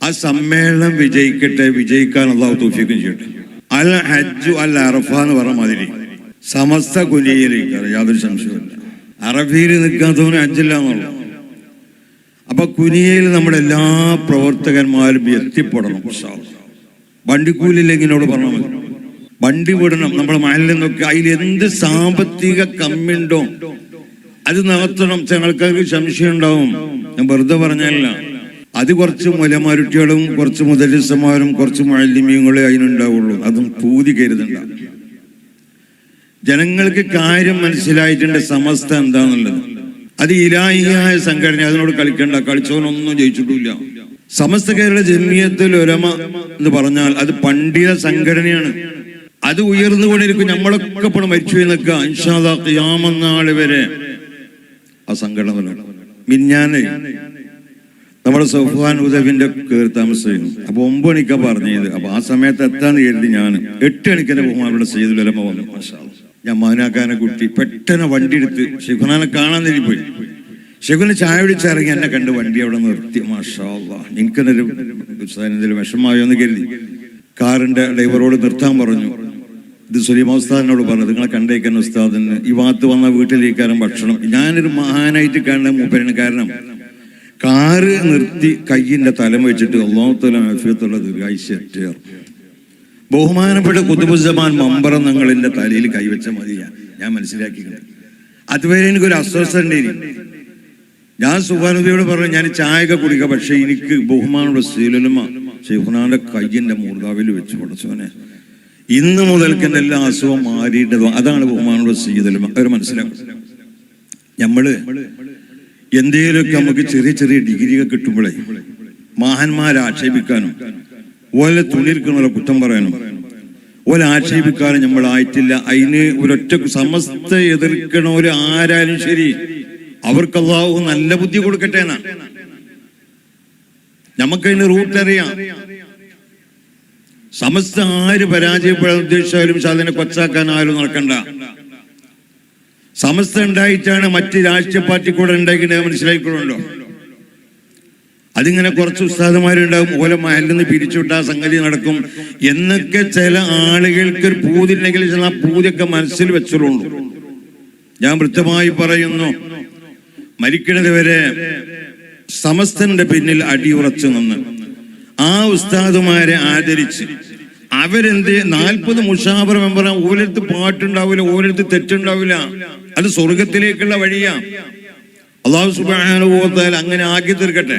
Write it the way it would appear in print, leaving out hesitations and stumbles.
ആ സമ്മേളനം വിജയിക്കട്ടെ, വിജയിക്കാൻ അള്ളാഹു തൗഫീഖ് ചെയ്യട്ടെ. അൽ ഹജ്ജു അൽ അറഫ എന്ന് പറഞ്ഞ മാതിരി സമസ്ത കുനിയയിലേക്ക് യാതൊരു സംശയമില്ല. അറഫയിൽ നിൽക്കാത്തവന് ഹജ്ജില്ല എന്നുള്ളു. അപ്പൊ കുനിയയിൽ നമ്മുടെ എല്ലാ പ്രവർത്തകന്മാരും എത്തിപ്പെടണം. വണ്ടിക്കൂലില്ലെങ്കിൽ എന്നോട് പറഞ്ഞാൽ മതി, വണ്ടി വിടണം. നമ്മുടെ മഹലിൽ നിന്നൊക്കെ അതിൽ എന്ത് സാമ്പത്തിക കമ്മിയുണ്ടോ അത് നടത്തണം. ഞങ്ങൾക്ക് സംശയം ഉണ്ടാവും, ഞാൻ വെറുതെ പറഞ്ഞല്ല. അത് കുറച്ച് മുലമാരുട്ടികളും കുറച്ച് മുദരിസമാരും കുറച്ച് മുഅല്ലിമീങ്ങളെ അതിനുണ്ടാവുള്ളൂ. അതും പൂതി കരുതണ്ട. ജനങ്ങൾക്ക് കാര്യം മനസ്സിലായിട്ടുണ്ട് സമസ്ത എന്താന്നുള്ളത്. അത് ഇലാഹിയായ സംഘടന, അതിനോട് കളിക്കണ്ട. കളിച്ചവനൊന്നും ജയിച്ചിട്ടില്ല. സമസ്ത കേരള ജമിയത്തുൽ ഉലമ എന്ന് പറഞ്ഞാൽ അത് പണ്ഡിത സംഘടനയാണ്. അത് ഉയർന്നുകൊണ്ടിരിക്കും. നമ്മളൊക്കെ ഇപ്പോൾ മരിച്ചു നിൽക്കുക. ഇൻഷാ അല്ലാഹ് ഖിയാമത്ത് നാൾ വരെ ആ സംഘടന. മിഞ്ഞാന്ന് നമ്മുടെ സഫ്വാൻ ഉദവിന്റെ കയറി താമസിക്കുന്നു. അപ്പൊ 9 മണിക്കാ പറഞ്ഞത്. അപ്പൊ ആ സമയത്ത് എത്താന്ന് കരുതി ഞാൻ 8 മണിക്കെന്നെ ബഹുമാനപ്പെട്ട സയ്യിദുൽ ഉലമ വന്നു. മാഷാ അല്ലാഹ്. ഞാൻ മൗനാക്കാനെ കുട്ടി പെട്ടെന്ന് വണ്ടി എടുത്ത് ഷെയ്ഖുനാനെ കാണാൻ പോയി. ഷെയ്ഖുന ചായ പിടിച്ചിറങ്ങി എന്നെ കണ്ട് വണ്ടി അവിടെ നിർത്തി. മാഷാ അല്ലാഹ്. എനിക്കെന്തെങ്കിലും വിഷമമായോ എന്ന് കരുതി കാറിന്റെ ഡ്രൈവറോട് നിർത്താൻ പറഞ്ഞു. ഇത് സുലൈമാൻ ഉസ്താദിനോട് പറഞ്ഞു, നിങ്ങളെ കണ്ടേക്കാൻ ഉസ്താദിന് ഈ ഭാഗത്ത് വന്ന വീട്ടിലേക്കാരും ഭക്ഷണം. ഞാനൊരു മഹാനായിട്ട് കാണുന്ന മൂപ്പരാണ്. കാരണം കാറ് നിർത്തി കയ്യിന്റെ തലം വെച്ചിട്ട് അല്ലാഹു തആല ആഫിയത്തുള്ള ദീർഘായുസ്സേറ്റ് ബഹുമാനപ്പെട്ട ഖുതുബുസ്സമാൻ മമ്പറം നിങ്ങളുടെ തലയിൽ കൈവച്ച മതിയാ ഞാൻ മനസ്സിലാക്കിയിട്ടുണ്ട്. അതുവരെ എനിക്കൊരു അസ്വസ്ഥ ഉണ്ടായിരുന്നു. ഞാൻ സുബ്ഹാനല്ലാഹയോട് പറഞ്ഞു, ഞാൻ ചായയൊക്കെ കുടിക്കാം, പക്ഷെ എനിക്ക് ബഹുമാനപ്പെട്ട സയ്യിദുൽ ഷെയ്ഖുനാന്റെ കയ്യിന്റെ മൂർദാവിൽ വെച്ച് പഠിച്ചവനെ ഇന്ന് മുതൽക്ക് എൻ്റെ എല്ലാ അസുഖം മാറിയിട്ടതോ. അതാണ് ബഹുമാനപ്പെട്ട സയ്യിദുൽ അവർ മനസ്സിലാക്കും. നമ്മള് എന്തേലൊക്കെ നമുക്ക് ചെറിയ ചെറിയ ഡിഗ്രികൾ കിട്ടുമ്പോഴേ മഹാന്മാരെ ആക്ഷേപിക്കാനും ഓലെ തുണിയിരിക്കുന്നവരെ കുറ്റം പറയാനും ഓലെ ആക്ഷേപിക്കാനും നമ്മളായിട്ടില്ല. അതിന് ഒരൊറ്റ സമസ്ത എതിർക്കണവര് ആരാലും ശരി, അവർക്ക് അല്ലാഹു നല്ല ബുദ്ധി കൊടുക്കട്ടെ എന്നാ. നമുക്കതിന് റൂട്ട് അറിയാം. സമസ്ത ആര് പരാജയപ്പെടാൻ ഉദ്ദേശിച്ചാലും അതിനെ കൊച്ചാക്കാൻ ആരും നടക്കണ്ട. സമസ്ത ഉണ്ടായിട്ടാണ് മറ്റ് രാഷ്ട്രീയ പാർട്ടി കൂടെ ഉണ്ടാക്കിയിട്ട് മനസ്സിലാക്കിക്കൊള്ളുണ്ടോ. അതിങ്ങനെ കുറച്ച് ഉസ്താദുമാരുണ്ടാവും, ഓലെ മഹലിൽ നിന്ന് പിരിച്ചുവിട്ട ആ സംഗതി നടക്കും എന്നൊക്കെ ചില ആളുകൾക്ക് ഒരു പൂതിണ്ടെങ്കിൽ ആ പൂതിയൊക്കെ മനസ്സിൽ വെച്ചോളൂ. ഞാൻ കൃത്യമായി പറയുന്നു, മരിക്കുന്നത് വരെ സമസ്തന്റെ പിന്നിൽ അടിയുറച്ചു നിന്ന് ആ ഉസ്താദുമാരെ ആദരിച്ച് അവരെന്ത് 40 മുഷാവറ മെമ്പർ, ഓരോരുത്ത് പാട്ടുണ്ടാവില്ല, ഓരോരുത്ത് തെറ്റുണ്ടാവില്ല. അത് സ്വർഗത്തിലേക്കുള്ള വഴിയാ. അല്ലാഹു സുബ്ഹാനഹു വ തആല അങ്ങനെ ആക്കി തീർക്കട്ടെ.